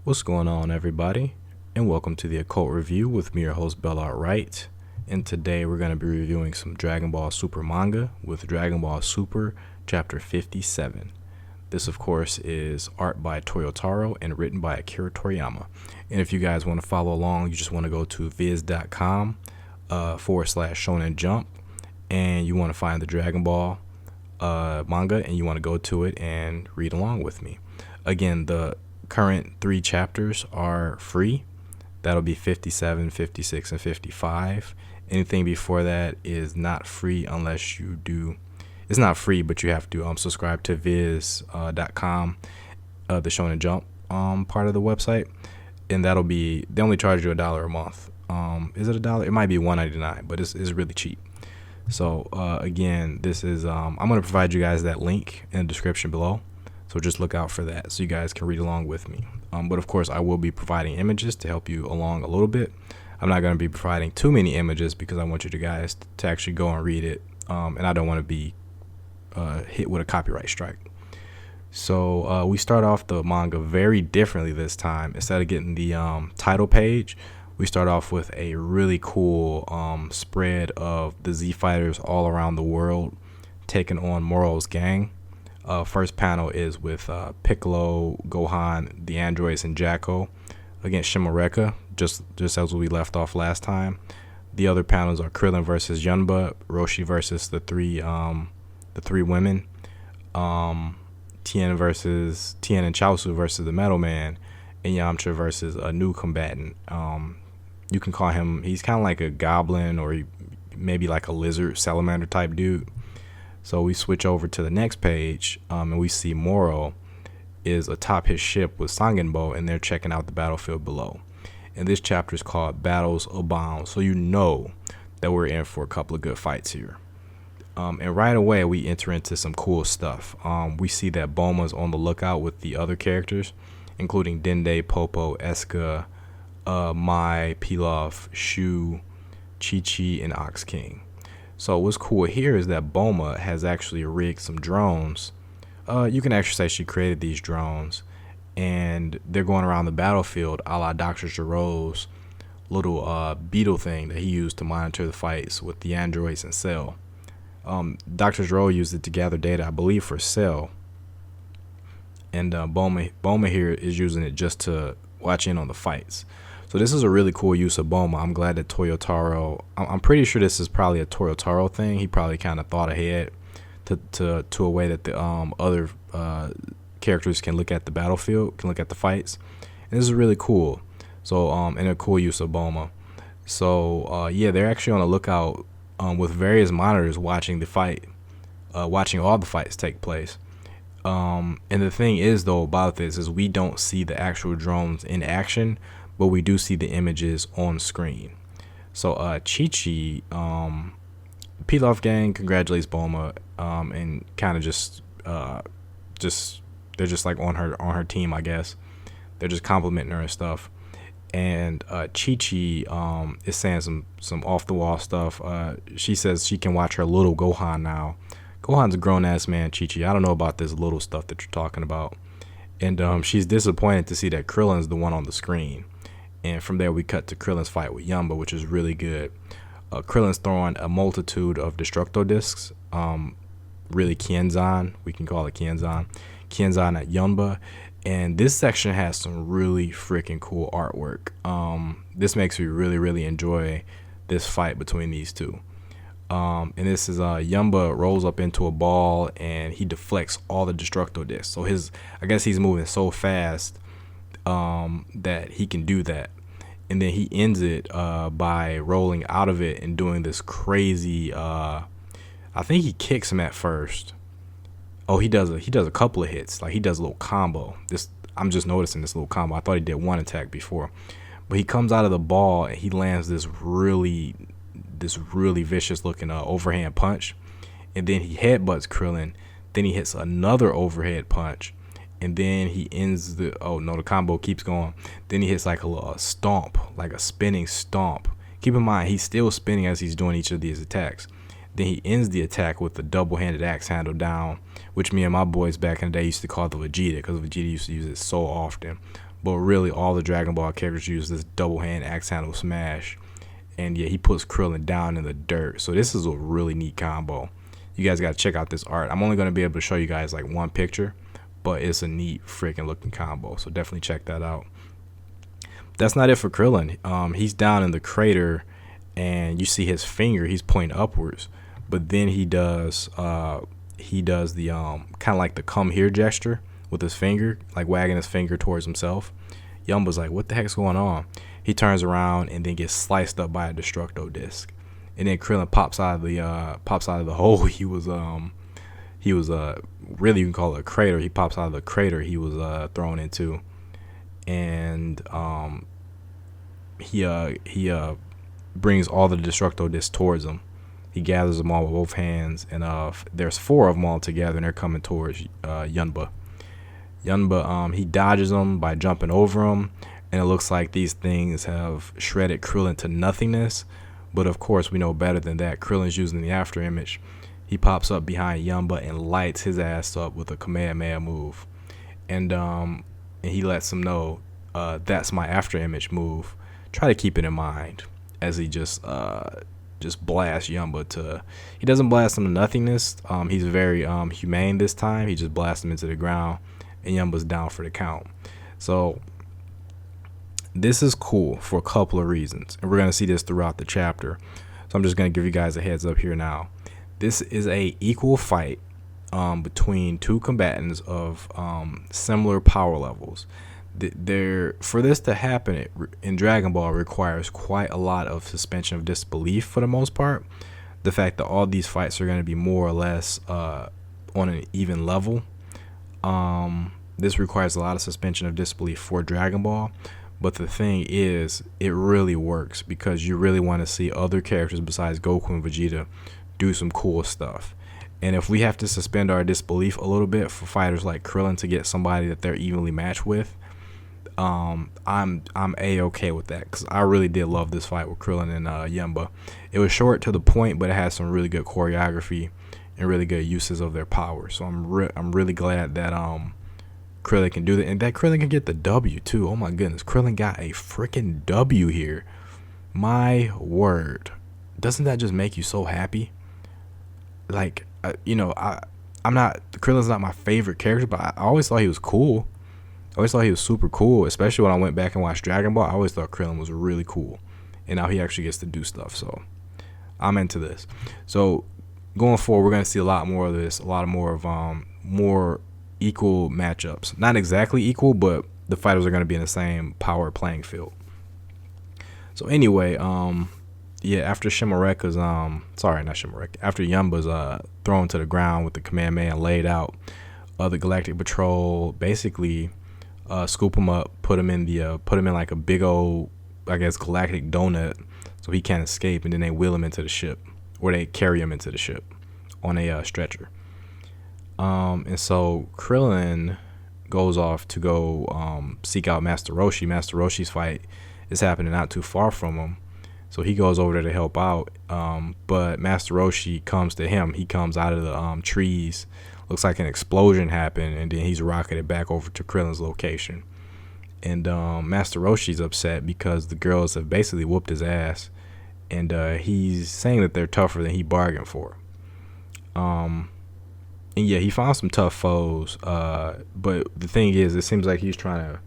What's going on, everybody? And welcome to the Occult Review with me, your host, Bellart Wright. And today we're going to be reviewing some Dragon Ball Super manga with Dragon Ball Super Chapter 57. This, of course, is art by Toyotaro and written by Akira Toriyama. And if you guys want to follow along, you just want to go to viz.com /Shonen Jump, and you want to find the Dragon Ball manga, and you want to go to it and read along with me. Again, the current 3 chapters are free. That'll be 57, 56, and 55. Anything before that is not free unless you do. It's not free, but you have to subscribe to viz.com, the Shonen Jump part of the website, and that'll be, they only charge you $1 a month. Is it $1? It might be $1.99, but it's really cheap. So again, this is I'm gonna provide you guys that link in the description below. So just look out for that so you guys can read along with me. But of course, I will be providing images to help you along a little bit. I'm not going to be providing too many images because I want you guys to actually go and read it. And I don't want to be hit with a copyright strike. So we start off the manga very differently this time. Instead of getting the title page, we start off with a really cool spread of the Z Fighters all around the world taking on Moro's gang. First panel is with Piccolo, Gohan, the androids, and Jacko against Shimareka, just as we left off last time. The other panels are Krillin versus Yunba, Roshi versus the three women, Tien and Chaozu versus the Metal Man, and Yamcha versus a new combatant. You can call him, he's kind of like a goblin or maybe like a lizard salamander type dude. So we switch over to the next page, and we see Moro is atop his ship with Sangenbo, and they're checking out the battlefield below. And this chapter is called Battles Abound, so you know that we're in for a couple of good fights here. And right away, we enter into some cool stuff. We see that Bulma's on the lookout with the other characters, including Dende, Popo, Eska, Mai, Pilaf, Shu, Chi-Chi, and Ox King. So what's cool here is that Bulma has actually rigged some drones. You can actually say she created these drones, and they're going around the battlefield a la Dr. Giro's little beetle thing that he used to monitor the fights with the androids and Cell. Dr. Giro used it to gather data, I believe, for Cell. And Bulma here is using it just to watch in on the fights. So this is a really cool use of Bulma. I'm glad that Toyotaro, I'm pretty sure this is probably a Toyotaro thing. He probably kind of thought ahead to a way that the other characters can look at the battlefield, can look at the fights. And this is really cool. So and a cool use of Bulma. So yeah, they're actually on the lookout with various monitors watching the fight, watching all the fights take place. And the thing is though about this is we don't see the actual drones in action, but we do see the images on screen. So Chi-Chi, Pilaf gang congratulates Bulma, and kind of just they're just like on her team, I guess. They're just complimenting her and stuff. And Chi-Chi is saying some off the wall stuff. She says she can watch her little Gohan now. Gohan's a grown ass man, Chi-Chi. I don't know about this little stuff that you're talking about. And she's disappointed to see that Krillin's the one on the screen. And from there we cut to Krillin's fight with Yumba, which is really good. Krillin's throwing a multitude of Destructo discs. Really Kienzan, we can call it Kienzan at Yumba. And this section has some really freaking cool artwork. This makes me really enjoy this fight between these two. And this is Yumba rolls up into a ball and he deflects all the Destructo discs. So I guess he's moving so fast that he can do that. And then he ends it by rolling out of it and doing this crazy I think he kicks him at first. Oh, he does a couple of hits. Like he does a little combo. I'm just noticing this little combo. I thought he did one attack before. But he comes out of the ball and he lands this really vicious looking overhand punch. And then he headbutts Krillin. Then he hits another overhead punch. And then he ends the combo keeps going. Then he hits like a stomp, like a spinning stomp. Keep in mind, he's still spinning as he's doing each of these attacks. Then he ends the attack with the double-handed axe handle down, which me and my boys back in the day used to call the Vegeta, because Vegeta used to use it so often. but really all the Dragon Ball characters use this double hand axe handle smash. And yeah, he puts Krillin down in the dirt. So this is a really neat combo. You guys got to check out this art. I'm only going to be able to show you guys like one picture, but it's a neat freaking looking combo. So definitely check that out. That's not it for Krillin. He's down in the crater, and you see his finger. He's pointing upwards, but then he does the kind of like the come here gesture with his finger, like wagging his finger towards himself. Yumba's like, what the heck's going on? He turns around and then gets sliced up by a Destructo disc, and then Krillin pops out of the hole. He was really, you can call it a crater. He pops out of the crater he was thrown into, and he brings all the Destructo discs towards him. He gathers them all with both hands, and there's 4 of them all together, and they're coming towards Yunba. He dodges them by jumping over them, and it looks like these things have shredded Krillin to nothingness. But of course, we know better than that. Krillin's using the after image. He pops up behind Yumba and lights his ass up with a Kamehameha move, and he lets him know that's my after image move. Try to keep it in mind as he just blasts Yumba to. He doesn't blast him to nothingness. He's very humane this time. He just blasts him into the ground, and Yumba's down for the count. So this is cool for a couple of reasons, and we're going to see this throughout the chapter. So I'm just going to give you guys a heads up here now. This is a equal fight between 2 combatants of similar power levels. For this to happen in Dragon Ball requires quite a lot of suspension of disbelief for the most part. The fact that all these fights are going to be more or less on an even level. This requires a lot of suspension of disbelief for Dragon Ball. But the thing is, it really works because you really want to see other characters besides Goku and Vegeta do some cool stuff. And if we have to suspend our disbelief a little bit for fighters like Krillin to get somebody that they're evenly matched with, I'm a-okay with that, because I really did love this fight with Krillin and Yumba. It was short to the point, but it had some really good choreography and really good uses of their power. So I'm really glad that Krillin can do that, and that Krillin can get the W too. Oh my goodness, Krillin got a freaking W here. My word, doesn't that just make you so happy? Like, Krillin's not my favorite character, but I always thought he was cool. I always thought he was super cool, especially when I went back and watched Dragon Ball. I always thought Krillin was really cool, and now he actually gets to do stuff. So I'm into this. So going forward, we're gonna see a lot more of this, a lot more of more equal matchups. Not exactly equal, but the fighters are gonna be in the same power playing field. So anyway, after Shimareka's after Yumba's thrown to the ground with the Kamehameha and laid out, the Galactic Patrol basically scoop him up, put him in like a big old, I guess, galactic donut, so he can't escape, and then they wheel him into the ship, or they carry him into the ship on a stretcher. And so Krillin goes off to go seek out Master Roshi. Master Roshi's fight is happening not too far from him, so he goes over there to help out. But Master Roshi comes to him. He comes out of the trees. Looks like an explosion happened, and then he's rocketed back over to Krillin's location. And Master Roshi's upset because the girls have basically whooped his ass, and he's saying that they're tougher than he bargained for. And yeah, he found some tough foes, but the thing is, it seems like he's trying to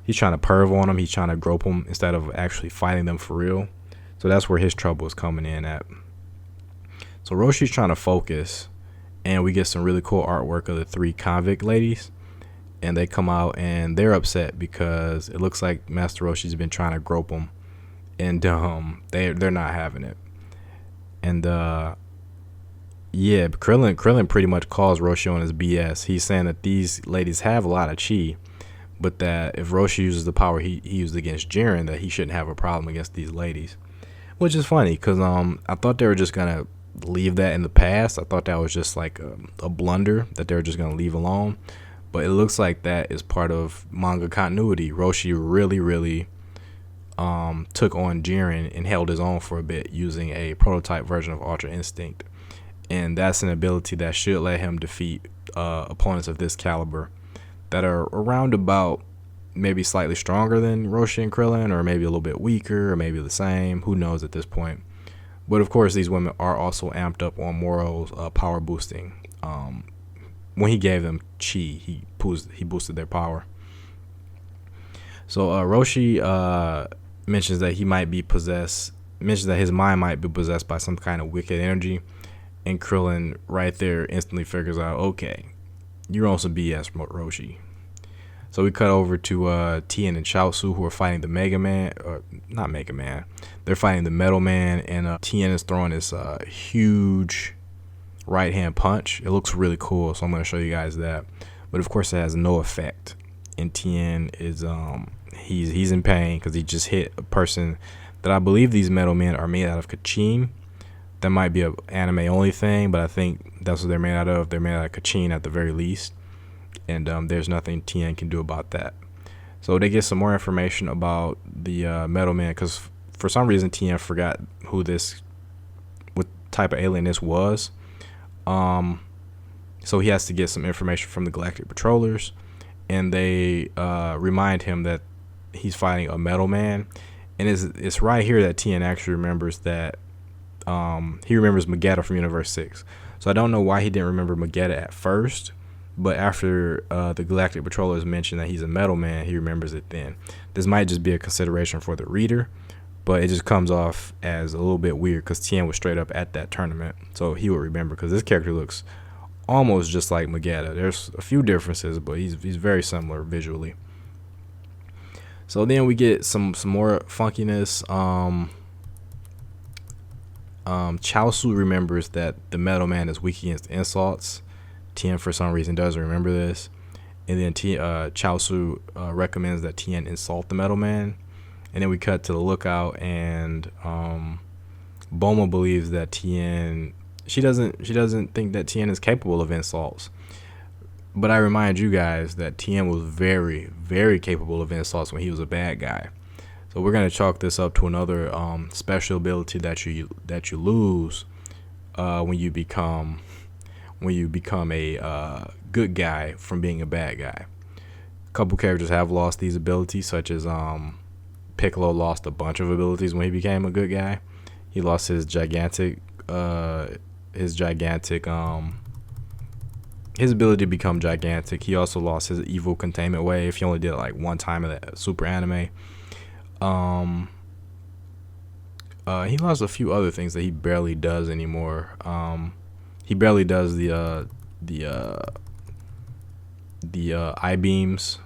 perv on them. He's trying to grope them instead of actually fighting them for real. So that's where his trouble is coming in at. So Roshi's trying to focus, and we get some really cool artwork of the 3 convict ladies, and they come out and they're upset because it looks like Master Roshi's been trying to grope them, and they're not having it. And Krillin pretty much calls Roshi on his BS. He's saying that these ladies have a lot of chi, but that if Roshi uses the power he used against Jiren, that he shouldn't have a problem against these ladies. Which is funny, because I thought they were just gonna leave that in the past. I thought that was just like a blunder that they were just gonna leave alone. But it looks like that is part of manga continuity. Roshi really took on Jiren and held his own for a bit using a prototype version of Ultra Instinct. And that's an ability that should let him defeat opponents of this caliber that are around about maybe slightly stronger than Roshi and Krillin, or maybe a little bit weaker, or maybe the same. Who knows at this point? But of course, these women are also amped up on Moro's power boosting. When he gave them chi, he boosted their power. So Roshi mentions that he might be possessed. Mentions that his mind might be possessed by some kind of wicked energy, and Krillin right there instantly figures out, okay, you're on some BS, Roshi. So we cut over to Tien and Chaozu, who are fighting the Mega Man, or not Mega Man. They're fighting the Metal Man, and Tien is throwing this huge right hand punch. It looks really cool, so I'm going to show you guys that. But of course, it has no effect. And Tien is he's in pain because he just hit a person that I believe these Metal Men are made out of kachin. That might be an anime only thing, but I think that's what they're made out of. They're made out of kachin at the very least. And there's nothing Tien can do about that. So they get some more information about the Metal Man, because for some reason Tien forgot what type of alien this was. So he has to get some information from the Galactic Patrollers, and they remind him that he's fighting a Metal Man. And it's right here that Tien actually remembers that he remembers Magetta from Universe 6. So I don't know why he didn't remember Magetta at first, but after the Galactic Patrollers mention that he's a Metal Man, he remembers it then. This might just be a consideration for the reader, but it just comes off as a little bit weird because Tien was straight up at that tournament, so he would remember, because this character looks almost just like Magetta. There's a few differences, but he's very similar visually. So then we get some more funkiness. Chaozu remembers that the Metal Man is weak against insults. Tien, for some reason, doesn't remember this. And then Chaozu recommends that Tien insult the Metal Man. And then we cut to the lookout, and Bulma believes that Tien... She doesn't think that Tien is capable of insults. But I remind you guys that Tien was very, very capable of insults when he was a bad guy. So we're gonna chalk this up to another special ability that you lose when you become a good guy from being a bad guy. A couple characters have lost these abilities, such as Piccolo lost a bunch of abilities when he became a good guy. He lost his gigantic his ability to become gigantic. He also lost his evil containment wave. He only did it like one time in the Super Anime. He lost a few other things that he barely does anymore. He barely does the eye beams.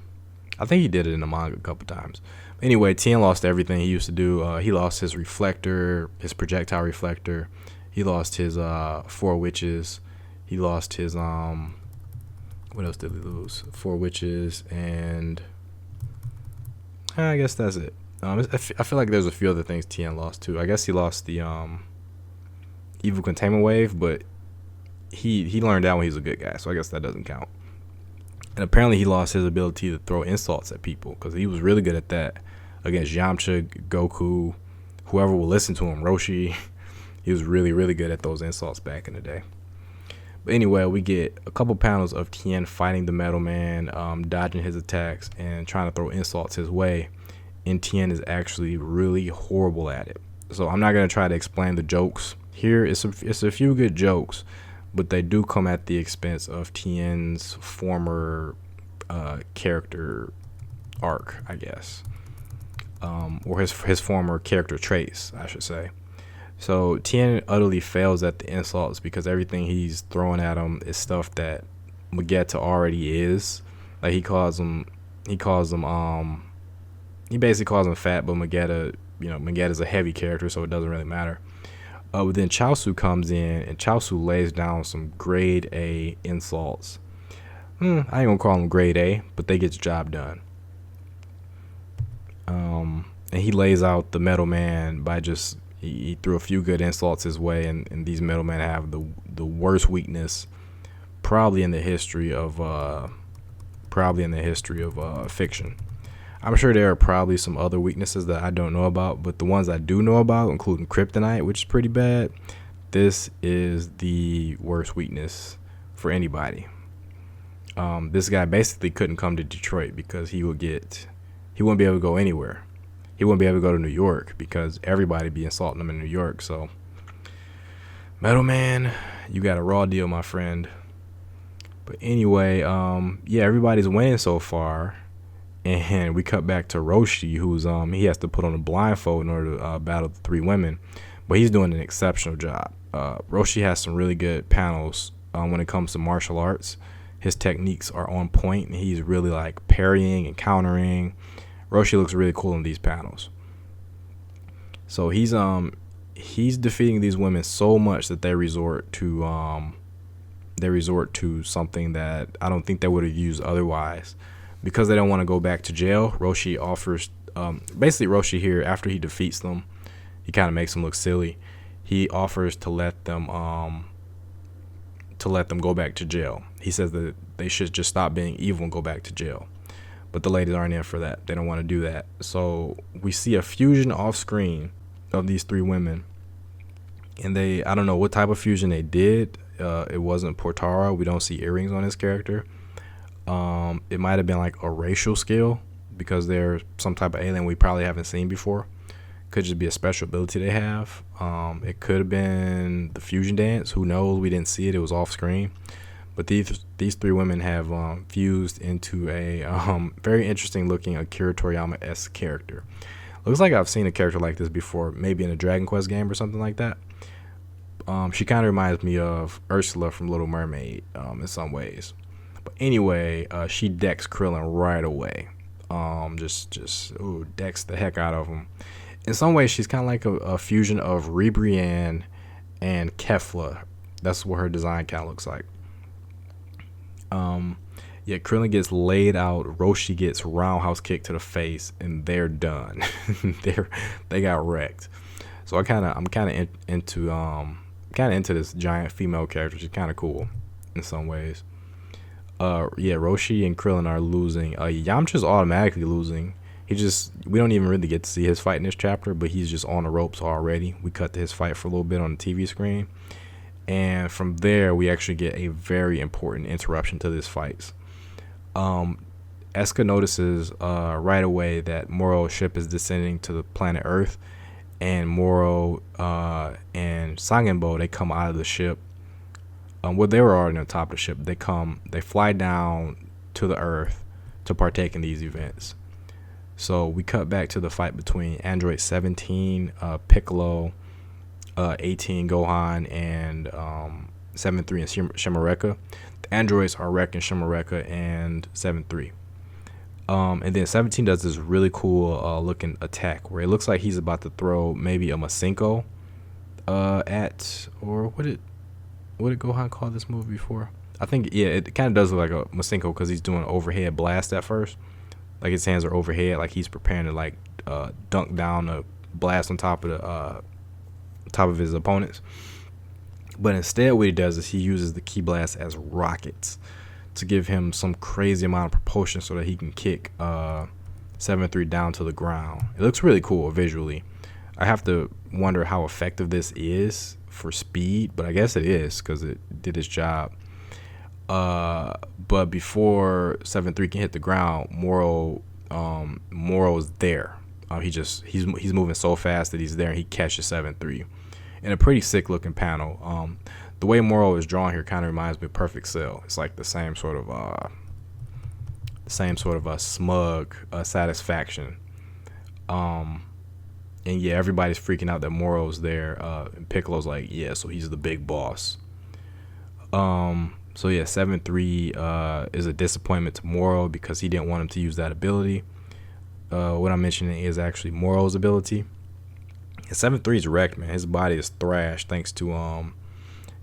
I think he did it in the manga a couple times. Anyway, Tien lost everything he used to do. He lost his reflector, his projectile reflector. He lost his 4 witches. He lost his what else did he lose? 4 witches, and I guess that's it. I feel like there's a few other things Tien lost too. I guess he lost the evil containment wave, but he learned that when he was a good guy, so I guess that doesn't count. And apparently he lost his ability to throw insults at people, because he was really good at that against Yamcha, Goku, whoever will listen to him, Roshi. He was really, really good at those insults back in the day. But anyway, we get a couple panels of Tien fighting the Metal Man, dodging his attacks and trying to throw insults his way. And Tien is actually really horrible at it. So I'm not going to try to explain the jokes. Here, it's a few good jokes, but they do come at the expense of Tien's former character arc, I guess. Or his former character traits, I should say. So Tien utterly fails at the insults because everything he's throwing at him is stuff that Magetta already is. Like he basically calls him fat, but Magetta's a heavy character, so it doesn't really matter. But then Chaozu comes in, and Chaozu lays down some grade A insults. I ain't gonna call them grade A, but they get the job done. And he lays out the Metal Man by just he threw a few good insults his way, and these Metal Men have the worst weakness probably in the history of fiction. I'm sure there are probably some other weaknesses that I don't know about, but the ones I do know about, including Kryptonite, which is pretty bad, this is the worst weakness for anybody. This guy basically couldn't come to Detroit because he would get he wouldn't be able to go anywhere. He wouldn't be able to go to New York because everybody be insulting him in New York. So, Metal Man, you got a raw deal, my friend. But anyway, yeah, everybody's winning so far. And we cut back to Roshi, who's he has to put on a blindfold in order to battle the three women, but he's doing an exceptional job. Roshi has some really good panels when it comes to martial arts. His techniques are on point, and he's really like parrying and countering. Roshi looks really cool in these panels. So he's defeating these women so much that they resort to something that I don't think they would have used otherwise. Because they don't want to go back to jail, Roshi offers, basically Roshi here, after he defeats them, he kind of makes them look silly. He offers to let them go back to jail. He says that they should just stop being evil and go back to jail. But the ladies aren't in for that. They don't want to do that. So we see a fusion off screen of these three women. And I don't know what type of fusion they did. It wasn't Portara. We don't see earrings on his character. It might have been like a racial skill because they're some type of alien we probably haven't seen before. Could just be a special ability they have. It could have been the fusion dance. Who knows? We didn't see it. It was off screen. But these three women have fused into a very interesting looking Akira Toriyama-esque character. Looks like I've seen a character like this before, maybe in a Dragon Quest game or something like that. She kind of reminds me of Ursula from Little Mermaid in some ways. But anyway, she decks Krillin right away. Decks the heck out of him. In some ways, she's kind of like a fusion of Ribrianne and Kefla. That's what her design kind of looks like. Yeah, Krillin gets laid out. Roshi gets roundhouse kick to the face, and they're done. They got wrecked. So I'm kind of into this giant female character. She's kind of cool in some ways. Roshi and Krillin are losing. Yamcha's automatically losing. We don't even really get to see his fight in this chapter, but he's just on the ropes already. We cut to his fight for a little bit on the TV screen. And from there, we actually get a very important interruption to this fight. Eska notices right away that Moro's ship is descending to the planet Earth. And Moro and Sangenbo, they come out of the ship. They were already on top of the ship. They fly down to the Earth to partake in these events. So we cut back to the fight between Android 17, Piccolo, 18, Gohan, and 7-3 and Shimareka. The androids are wrecking Shimareka and 7-3. And then 17 does this really cool looking attack where it looks like he's about to throw maybe a Masenko what did Gohan call this move before? I think, yeah, it kind of does look like a Masenko because he's doing an overhead blast at first. Like his hands are overhead, like he's preparing to like dunk down a blast on top of his opponents. But instead what he does is he uses the Ki Blast as rockets to give him some crazy amount of propulsion so that he can kick 7-3 down to the ground. It looks really cool visually. I have to wonder how effective this is for speed, but I guess it is because it did its job. But before 7-3 can hit the ground, Moro is there. He's moving so fast that he's there and he catches 7-3 in a pretty sick looking panel. The way Moro is drawn here kind of reminds me of Perfect Cell. It's like the same sort of a smug satisfaction. And yeah, everybody's freaking out that Moro's there. And Piccolo's like, yeah, so he's the big boss. So yeah, 7-3 is a disappointment to Moro because he didn't want him to use that ability. What I'm mentioning is actually Moro's ability. And 7-3's wrecked, man. His body is thrashed thanks to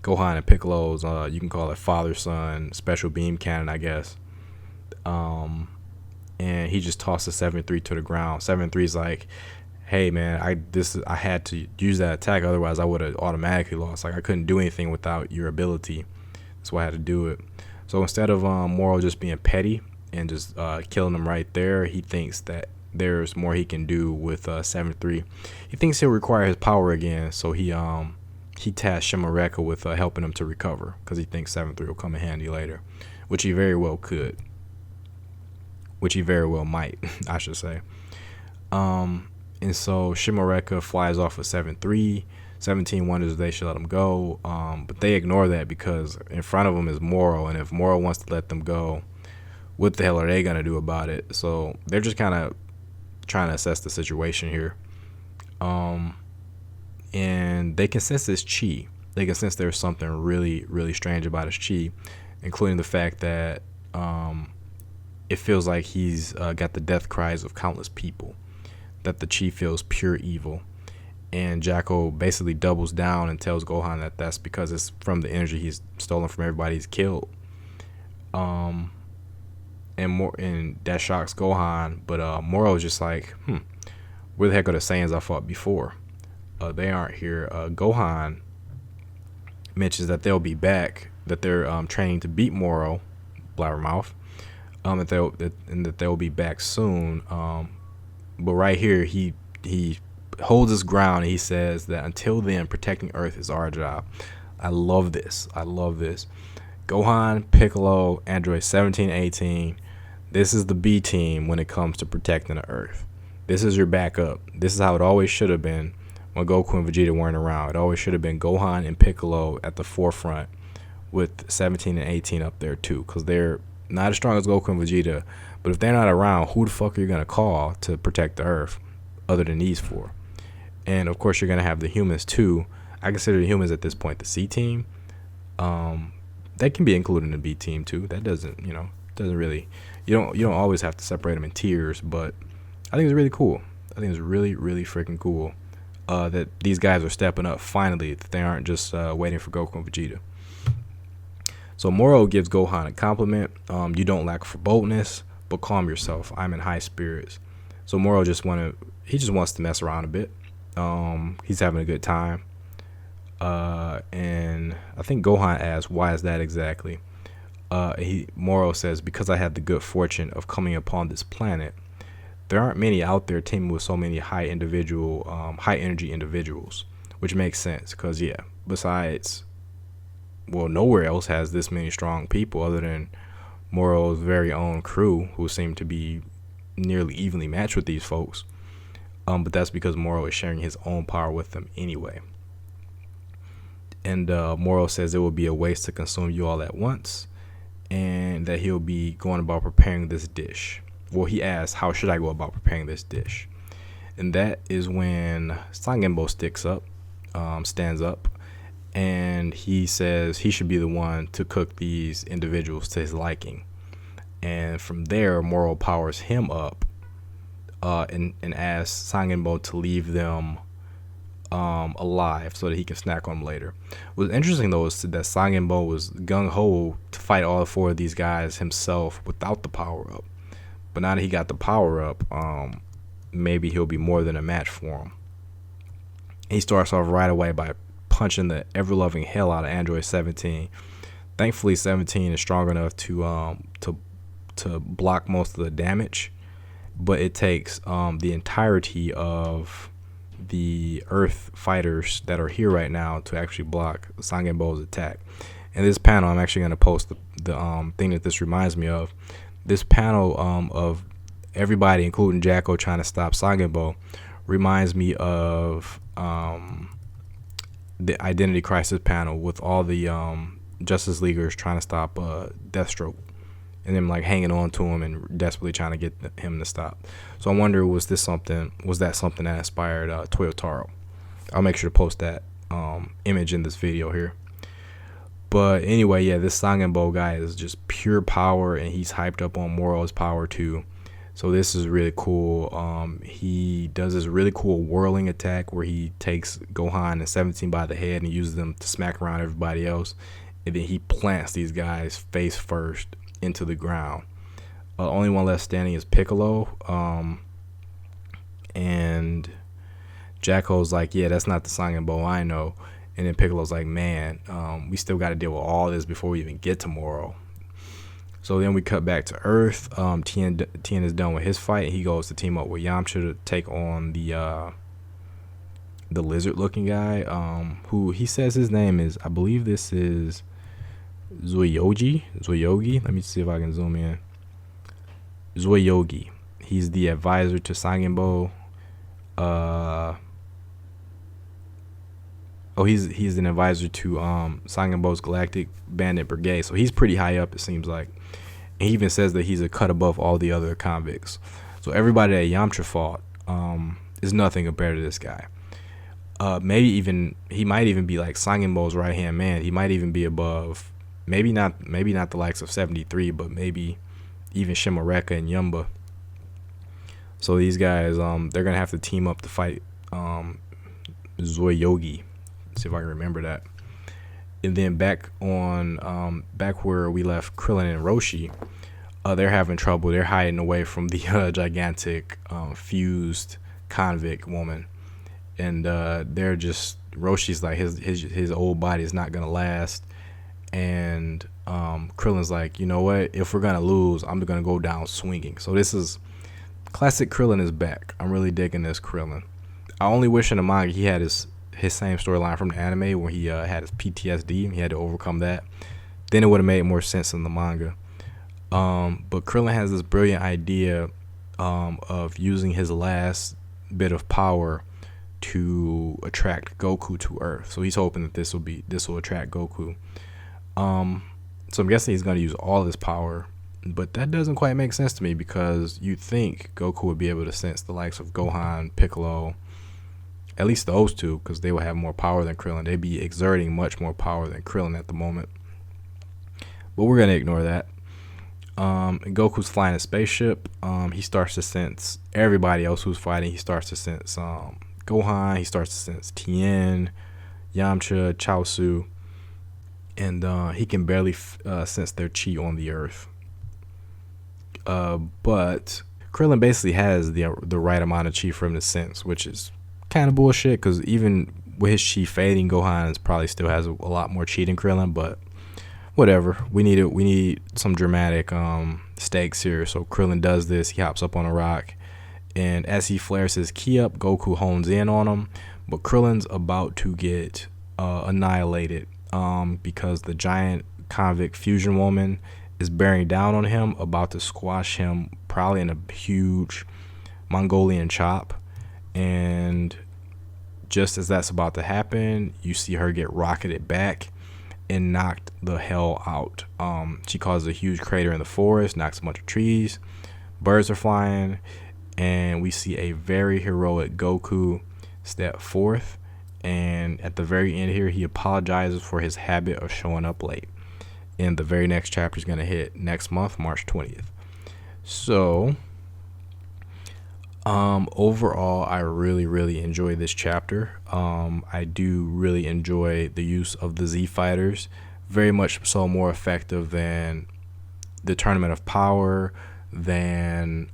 Gohan and Piccolo's, you can call it father-son special beam cannon, I guess. And he just tossed the 7-3 to the ground. 7-3's like, hey man, I had to use that attack, otherwise I would have automatically lost. Like I couldn't do anything without your ability. That's why I had to do it. So instead of Moro just being petty and just killing him right there, he thinks that there's more he can do with 7-3. He thinks he'll require his power again, so he tasked Shimareka with helping him to recover because he thinks 7-3 will come in handy later, which he very well could. which he very well might, I should say. And so Shimoreka flies off with 7-3. 17 wonders they should let him go, but they ignore that because in front of them is Moro, and if Moro wants to let them go, what the hell are they going to do about it? So they're just kind of trying to assess the situation here. And they can sense this chi. They can sense there's something really, really strange about his chi, including the fact that it feels like he's got the death cries of countless people, that the chi feels pure evil. And Jacko basically doubles down and tells Gohan that that's because it's from the energy he's stolen from everybody he's killed. And that shocks Gohan, but Moro is just like, where the heck are the Saiyans I fought before? They aren't here. Gohan mentions that they'll be back, that they're training to beat Moro, Blabbermouth, and that they'll be back soon. But right here, he holds his ground and he says that until then, protecting Earth is our job. I love this. Gohan, Piccolo, Android 17, 18. This is the B team when it comes to protecting the Earth. This is your backup. This is how it always should have been when Goku and Vegeta weren't around. It always should have been Gohan and Piccolo at the forefront with 17 and 18 up there too, because they're not as strong as Goku and Vegeta. But if they're not around, who the fuck are you going to call to protect the Earth other than these four? And of course, you're going to have the humans too. I consider the humans at this point the C team. They can be included in the B team too. That doesn't really, you don't always have to separate them in tiers, but I think it's really cool. I think it's really, really freaking cool that these guys are stepping up finally, that they aren't just waiting for Goku and Vegeta. So Moro gives Gohan a compliment. You don't lack for boldness, but calm yourself. I'm in high spirits. So Moro just wants to mess around a bit. He's having a good time. And I think Gohan asks, why is that exactly? Moro says, because I had the good fortune of coming upon this planet. There aren't many out there teaming with so many high energy individuals, which makes sense because besides, nowhere else has this many strong people other than Moro's very own crew, who seem to be nearly evenly matched with these folks. But that's because Moro is sharing his own power with them anyway. And Moro says it will be a waste to consume you all at once, and that he'll be going about preparing this dish. Well, he asks, how should I go about preparing this dish? And that is when Sangenbo stands up, and he says he should be the one to cook these individuals to his liking. And from there, Moro powers him up and asks Sangenbo to leave them alive so that he can snack on them later. What's interesting though is that Sangenbo was gung-ho to fight all four of these guys himself without the power-up. But now that he got the power-up, maybe he'll be more than a match for him. He starts off right away by punching the ever-loving hell out of Android 17. Thankfully, 17 is strong enough to block most of the damage, but it takes the entirety of the Earth fighters that are here right now to actually block Sangenbo's attack. In this panel, I'm actually going to post the thing that this reminds me of. This panel of everybody, including Jacko, trying to stop Sangenbo reminds me of the Identity Crisis panel with all the Justice Leaguers trying to stop Deathstroke, and them like hanging on to him and desperately trying to get him to stop. So I wonder, was that something that inspired Toyotaro? I'll make sure to post that image in this video here. But anyway, this Sangenbo guy is just pure power, and he's hyped up on Moro's power too. So this is really cool. He does this really cool whirling attack where he takes Gohan and 17 by the head and uses them to smack around everybody else. And then he plants these guys face first into the ground. Only one left standing is Piccolo. And Jacko's like, yeah, that's not the Sangenbo I know. And then Piccolo's like, man, we still got to deal with all this before we even get to Moro. So then we cut back to Earth. Tien is done with his fight, and he goes to team up with Yamcha to take on the lizard-looking guy, who he says his name is, I believe this is Zoyogi. Let me see if I can zoom in. Zoyogi. He's the advisor to Sangenbo. He's an advisor to Sangenbo's Galactic Bandit Brigade. So he's pretty high up, it seems like. And he even says that he's a cut above all the other convicts. So everybody that Yamcha fought is nothing compared to this guy. Maybe even he might even be like Sangenbo's right hand man. He might even be above, maybe not the likes of 73, but maybe even Shimareka and Yumba. So these guys, they're gonna have to team up to fight Zoyogi. See if I can remember that. And then back where we left Krillin and Roshi, they're having trouble. They're hiding away from the gigantic fused convict woman, and they're just, Roshi's like his old body is not gonna last, and Krillin's like, you know what? If we're gonna lose, I'm gonna go down swinging. So this is classic Krillin is back. I'm really digging this Krillin. I only wish in the manga he had his same storyline from the anime where he had his PTSD and he had to overcome that. Then it would have made more sense in the manga. But Krillin has this brilliant idea of using his last bit of power to attract Goku to Earth. So he's hoping that this will attract Goku. So I'm guessing he's going to use all his power, but that doesn't quite make sense to me because you'd think Goku would be able to sense the likes of Gohan, Piccolo, at least those two, because they would have more power than Krillin. They'd be exerting much more power than Krillin at the moment. But we're going to ignore that. Goku's flying a spaceship. He starts to sense everybody else who's fighting. He starts to sense Gohan. He starts to sense Tien, Yamcha, Chaozu. And he can barely sense their chi on the Earth. But Krillin basically has the right amount of chi for him to sense, which is kind of bullshit because even with his chi fading, Gohan probably still has a lot more chi than Krillin, but whatever. We need some dramatic stakes here. So Krillin does this. He hops up on a rock, and as he flares his ki up, Goku hones in on him, but Krillin's about to get annihilated because the giant convict fusion woman is bearing down on him, about to squash him probably in a huge Mongolian chop. And just as that's about to happen, you see her get rocketed back and knocked the hell out. She causes a huge crater in the forest, knocks a bunch of trees, birds are flying, and we see a very heroic Goku step forth. And at the very end here, he apologizes for his habit of showing up late. And the very next chapter is going to hit next month, March 20th. So overall, I really enjoy this chapter. I do really enjoy the use of the Z Fighters, very much so more effective than the Tournament of Power, than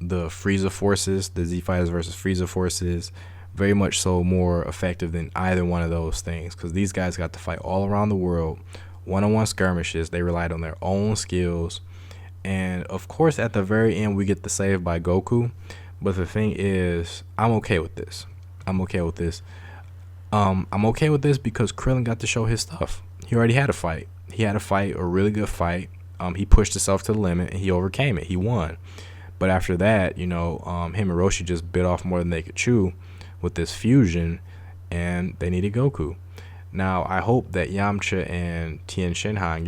the Frieza forces, the Z Fighters versus Frieza forces. Very much so more effective than either one of those things, because these guys got to fight all around the world, one-on-one skirmishes. They relied on their own skills. And of course, at the very end, we get the save by Goku. But the thing is, I'm okay with this. I'm okay with this because Krillin got to show his stuff. He already had a fight. He had a fight, a really good fight. He pushed himself to the limit and he overcame it. He won. But after that, him and Roshi just bit off more than they could chew with this fusion, and they needed Goku. Now, I hope that Yamcha and Tien Shinhan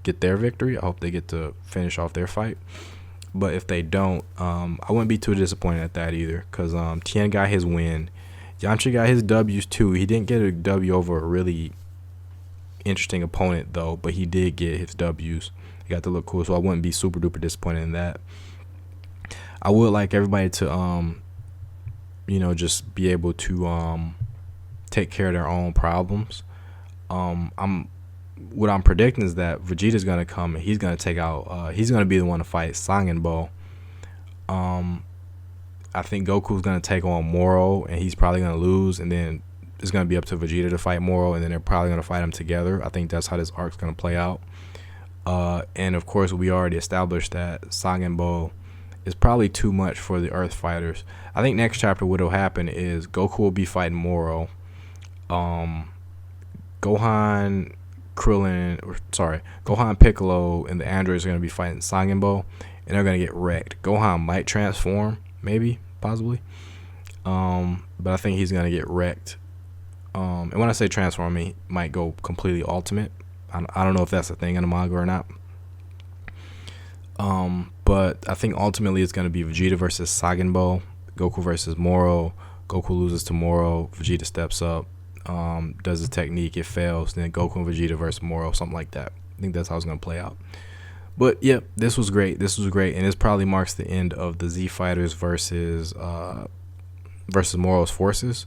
get their victory. I hope they get to finish off their fight. But if they don't, I wouldn't be too disappointed at that either, because Tien got his win. Yamcha got his W's too. He didn't get a W over a really interesting opponent though, but he did get his W's. He got to look cool, so I wouldn't be super duper disappointed in that. I would like everybody to just be able to take care of their own problems. What I'm predicting is that Vegeta's gonna come and he's gonna take out. He's gonna be the one to fight Sangenbo. I think Goku's gonna take on Moro, and he's probably gonna lose, and then it's gonna be up to Vegeta to fight Moro, and then they're probably gonna fight him together. I think that's how this arc's gonna play out. And of course, we already established that Sangenbo is probably too much for the Earth fighters. I think next chapter what'll happen is Goku will be fighting Moro. Gohan, Gohan, Piccolo, and the androids are going to be fighting Sangenbo, and they're going to get wrecked. Gohan might transform, maybe, possibly, but I think he's going to get wrecked. And when I say transform, I mean he might go completely ultimate. I don't know if that's a thing in the manga or not. But I think ultimately it's going to be Vegeta versus Sangenbo, Goku versus Moro. Goku loses to Moro, Vegeta steps up, does his technique, it fails, then Goku and Vegeta versus Moro, something like that. I think that's how it's going to play out. But yep, this was great, and this probably marks the end of the Z Fighters versus Moro's forces,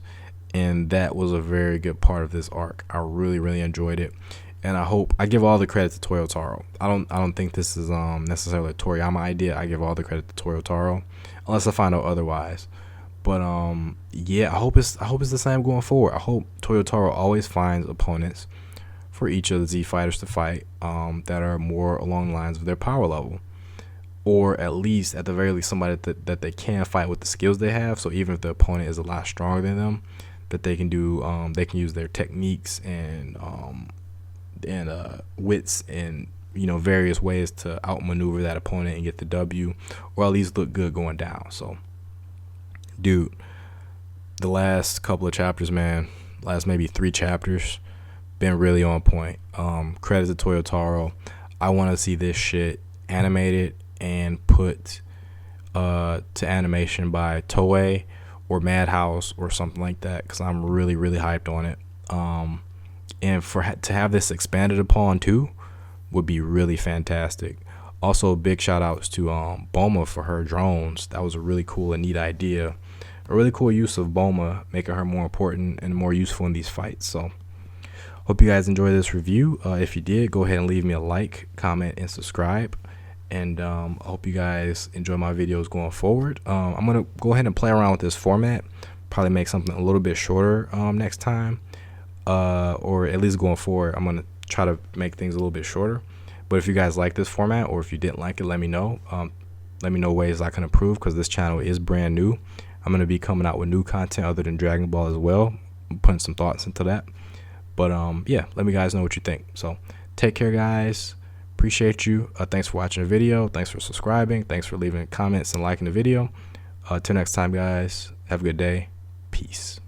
and that was a very good part of this arc. I really enjoyed it, and I give all the credit to Toyotaro. I don't think this is necessarily a Toriyama idea. I give all the credit to Toyotaro, unless I find out otherwise. But yeah, I hope it's the same going forward. I hope Toyotaro always finds opponents for each of the Z Fighters to fight that are more along the lines of their power level, or at least, at the very least, somebody that they can fight with the skills they have. So even if the opponent is a lot stronger than them, that they can use their techniques and wits and various ways to outmaneuver that opponent and get the W, or at least look good going down. So, dude, the last couple of chapters, man, last maybe 3 chapters, been really on point. Credit to Toyotaro. I want to see this shit animated and put to animation by Toei or Madhouse or something like that, because I'm really hyped on it. And to have this expanded upon too would be really fantastic. Also, big shout outs to Bulma for her drones. That was a really cool and neat idea. A really cool use of Bulma, making her more important and more useful in these fights. So hope you guys enjoyed this review. If you did, go ahead and leave me a like, comment, and subscribe. And I hope you guys enjoy my videos going forward. I'm going to go ahead and play around with this format. Probably make something a little bit shorter next time. Or at least going forward, I'm going to try to make things a little bit shorter. But if you guys like this format, or if you didn't like it, let me know. Let me know ways I can improve, because this channel is brand new. I'm going to be coming out with new content other than Dragon Ball as well. I'm putting some thoughts into that. But yeah, let me guys know what you think. So take care, guys. Appreciate you. Thanks for watching the video. Thanks for subscribing. Thanks for leaving comments and liking the video. Till next time, guys. Have a good day. Peace.